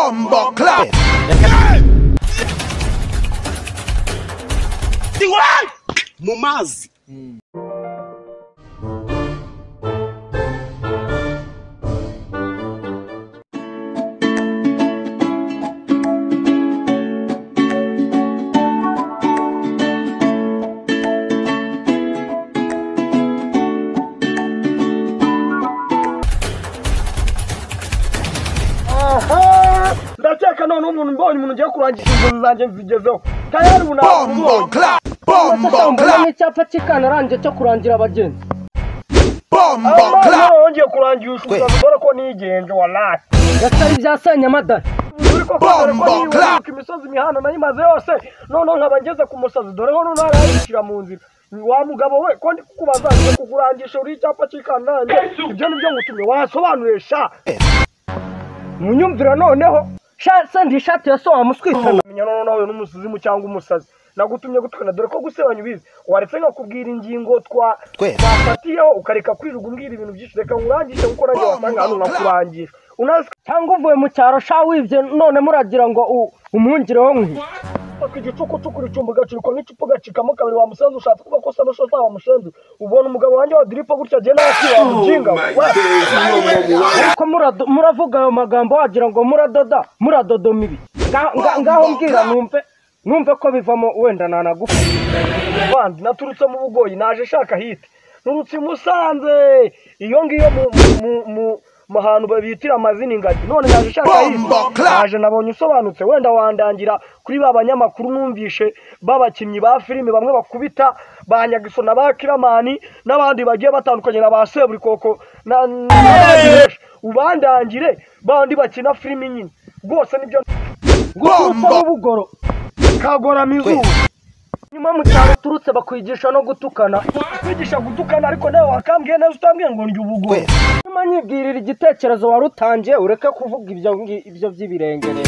Bombo clap. Mumazi. Ndacheka none umuntu mbonye umuntu ugiye kurangisha inzozi zanjye zigezeho tayari Bombo clap. Bombo clap. Icyapa cy'ikana arangije cyo kurangira abagenzi. Bombo clap. Wongeye kurangisha ukaza dore ko nigenje wallahi. Gatari byasanya amadara. Bombo clap. Imisozi imihanda nayimaze yose none nkaba ngeze ku musazi dore ho none arayishira mu nzira. Wa mugabo we ko ndi kukubaza kukurangisha uri icyapa cy'ikana nanjye ibyo nibyo ngutumye wasobanuresha. Munyumvira noneho sha ndishati yaso amuswitana menya noneho n'umusizi mu cyangwa umusazi nagutumye gutukana dore ko gusebanya ubizi waretse nkakubwira ingingo twafatiyeho ukareka kwiruga umbwira ibintu byinshi reka ngurangishe kuko nanjye wasanga hano nkakurangisha cyangwa uvuye mu cyaro sha wivye none muragira ngo umwungireho nkwi igicuku cukuri cyumba gaciriko nk'icupa gacikamo kabiri wa musanze ushatse kuba ko sano shota wa mushenzi ubona umugabo wanjye wa dripo gutya je nasi wa mujinga ko muravuga ayo magambo wagira ngo muradodoma ibi ngaho mbwira numve ko bivamo wenda nanagufa bandi naturutse mu bugoyi naje shaka hiti nurutse musanze iyo ngiyo mu mahantu babitira amazina ingagi none naje shaka hiti naje nabonye usobanutse wenda wandangira kuri babanyamakuru numvishe babakinnyi ba filime bamwe bakubita banyagiso na bakiramani n'abandi bagiye batandukanye na ba Seburikoko ubandangire bandi bakina filime nyine rwose nibyo ngomba ubugoro kagora mizu nyuma mu cyaro turutse bakwigisha no gutukana kwigisha gutukana ariko nawe wakambwiye neza utambwiye ngo ndya ubugoro nyuma nyibwirira igitekerezo warutangiye ureke kuvuga ibyo by'ibirengere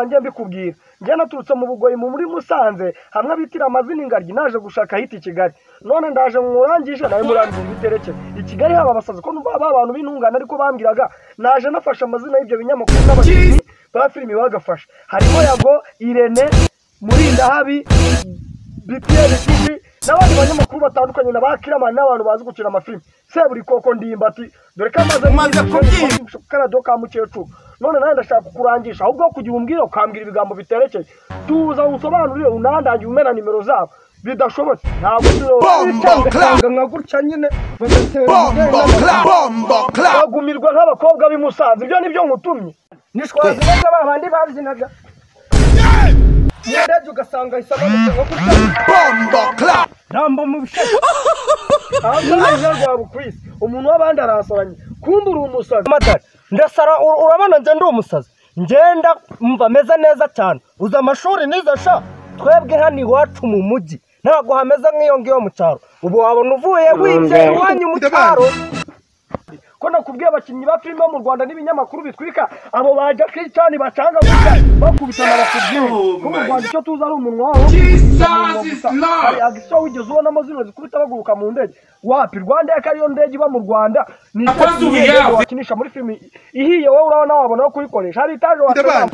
njye mbikubwira njye naturutse mu bugoyi muri Musanze hamwe bitira amazina ingaryi naje gushaka hiti i Kigali none ndaje murangisha nawe murangiza bitereke i Kigali haba basaza ko numva abantu b'intungana ariko bambwiraga naje nafasha amazina y'ibyo binyamakuru n'abakinnyi ba filime bagafasha harimo Yago Irene Murinda Habi BPL TV n'abandi banyamakuru batandukanye na bakiramana n'abantu bazi gukina amafilime Seburikoko ndimbati dore kamaze kubwira doka mukecuru none nawe ndashaka kukurangisha ahubwo kugira umbwira ukambwira ibigambo biterekeye tuza unsobanurire unandangiye umena nimero zabo bidashobotse ntabwo tanga nkagutya nyine bagumirwa nk'abakobwa b'imusanze ibyo nibyo ngutumye nishwazi neza babandi babyinaga Nyereje ugasanga isaba ngo Bombo clap. Rambo mu bishaka. Rwa bukwisi umuntu w'abandi arasoranye kumbura umusazi. Amadari ndasara urabona nje ndi umusazi. Ngenda mva meza neza cyane. Uza amashuri niza sha twebwe hano iwacu mu mujyi. Ntago hameze nk'iyo ngiyo mu cyaro. Ubu wabona uvuye wibye wanyu mu cyaro. Ko nakubwiye abakinnyi ba filime mu Rwanda n'ibinyamakuru bitwika abo baje kwicani bacanga gusa bakubitana bakubwiye ko mu Rwanda cyo tuza ari umunwa waho ari agiso wigeze ubona amazina zikubita baguruka mu ndege wapi Rwanda yakariyo ndege iba mu Rwanda ni wakinisha muri filime ihiye wowe urabona wabona ko kuyikoresha hari itaje watanga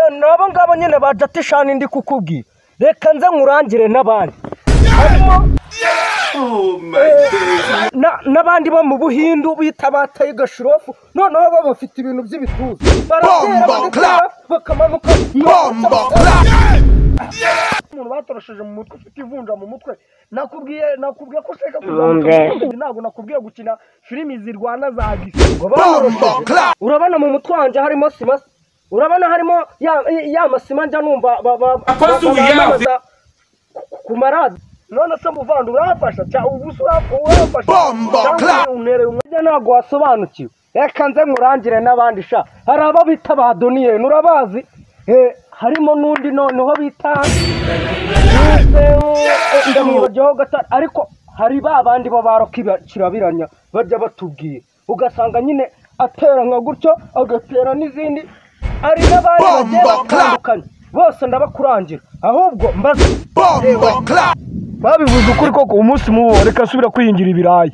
nabo ngabo nyene bajatishana ndi kukubwira reka nze nkurangire n'abandi harimo n'abandi bo mu Buhindu bita bataye gashirofu noneho baba bafite ibintu by'ibituza baratera bakamanuka umuntu batorosheje mu mutwe ufite ivunja mu mutwe nakubwiye ko shaka ntabwo nakubwiye gukina filimi zirwana za gisi urabona mu mutwe wanjye harimo sima urabona harimo ya masima njya numva ku maradi none se muvanda urafasha cyangwa ubusura urafasha unere umujya ntago wasobanukiwe reka nze nkurangire n'abandi sha hari abo bita badoniye nurabazi harimo nundi noneho bita ndamwibajeho gatari ariko hari babandi bo barokirabiranya bajya batubwira ugasanga nyine atera nka gutyo agatera n'izindi ari n'abandi bagiye batandukanye bose ndabakurangira ahubwo mbaze babivuze ukuri koko umunsi mubo reka subira kwiyingira ibirayi